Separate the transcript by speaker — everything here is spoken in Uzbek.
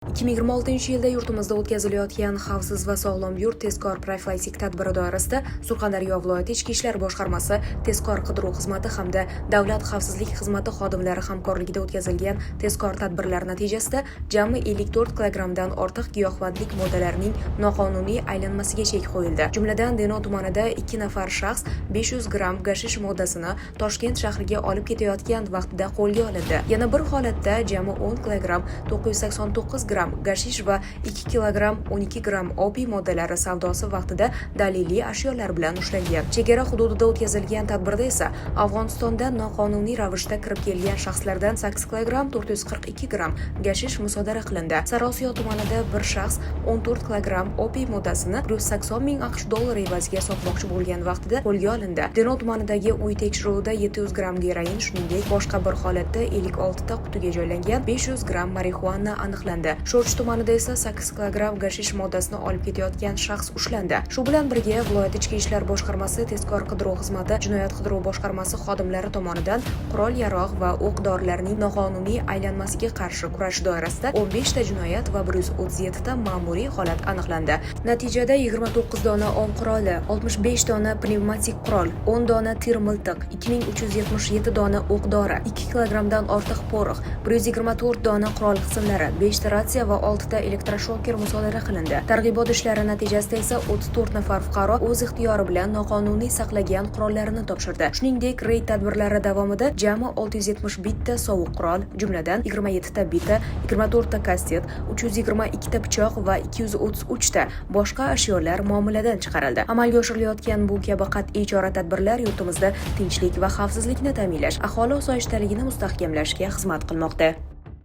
Speaker 1: 2026-yilda yurtimizda o'tkazilayotgan Xavfsiz va sog'lom yurt tezkor profilaktik tadbiri doirasida Surxondaryo viloyati Ichki ishlar boshqarmasi tezkor qidiruv xizmati hamda Davlat xavfsizlik xizmati xodimlari hamkorligida o'tkazilgan tezkor tadbirlar natijasida jami 54 kilogramdan ortiq giyohvandlik moddalarining noqonuniy aylanmasiga chek qo'yildi. Jumladan, Denov tumanida 2 nafar shaxs 500 gram gashish moddasini Toshkent shahriga olib ketayotgan vaqtida qo'lga olindi. Yana bir holatda jami 10 kilogram 989 gram gashish va 2 kilogram 12 gram opiy moddalari savdosi vaqtida daliliy ashyolar bilan ushlangan. Chegara hududida o'tkazilgan tadbirda esa Afg'onistondan noqonuniy ravishda kirib kelgan shaxslardan 8 kilogram 442 gram gashish musodara qilindi. Sariosiyo tumanida bir shaxs 14 kilogram opiy moddasini 180 ming AQSh dollari evaziga sotmoqchi bo'lgan vaqtida qo'lga olindi. Denov tumanidagi uy tekshiruvida 700 gram geroin, shuningdek boshqa bir holatda 56 ta qutiga joylangan 500 gram marixuana aniqlandi. Sho'rchi tumanida esa 8 kilogram gashish moddasini olib ketayotgan shaxs ushlandi. Shu bilan birga viloyat Ichki ishlar boshqarmasi tezkor qidiruv xizmati jinoyat qidiruv boshqarmasi xodimlari tomonidan qurol-yarog' va o'q-dorilarning noqonuniy aylanmasiga qarshi kurash doirasida 15 ta jinoyat va 137 ta ma'muriy holat aniqlandi. Natijada 29 dona ov quroli, 65 dona pnevmatik qurol, 10 dona tir miltiq, 2377 dona o'q-dori, 2 kilogramdan ortiq porox, 124 dona qurol qismlari, 5 ta ratsiya va 6 ta elektroshoker musodara qilindi. Targ'ibot ishlari natijasida esa 34 nafar fuqaro o'z ixtiyori bilan noqonuniy saqlagan qurollarini topshirdi. Shuningdek, reyd tadbirlari davomida jami 671 ta sovuq qurol, jumladan 27 ta bita, 24 ta kastet, 322 ta pichoq va 233 ta boshqa ashyolar muomaladan chiqarildi. Amalga oshirilayotgan bu kabi qat'iy chora-tadbirlar yurtimizda tinchlik va xavfsizlikni ta'minlash, aholi osoyishtaligini mustahkamlashga xizmat qilmoqda.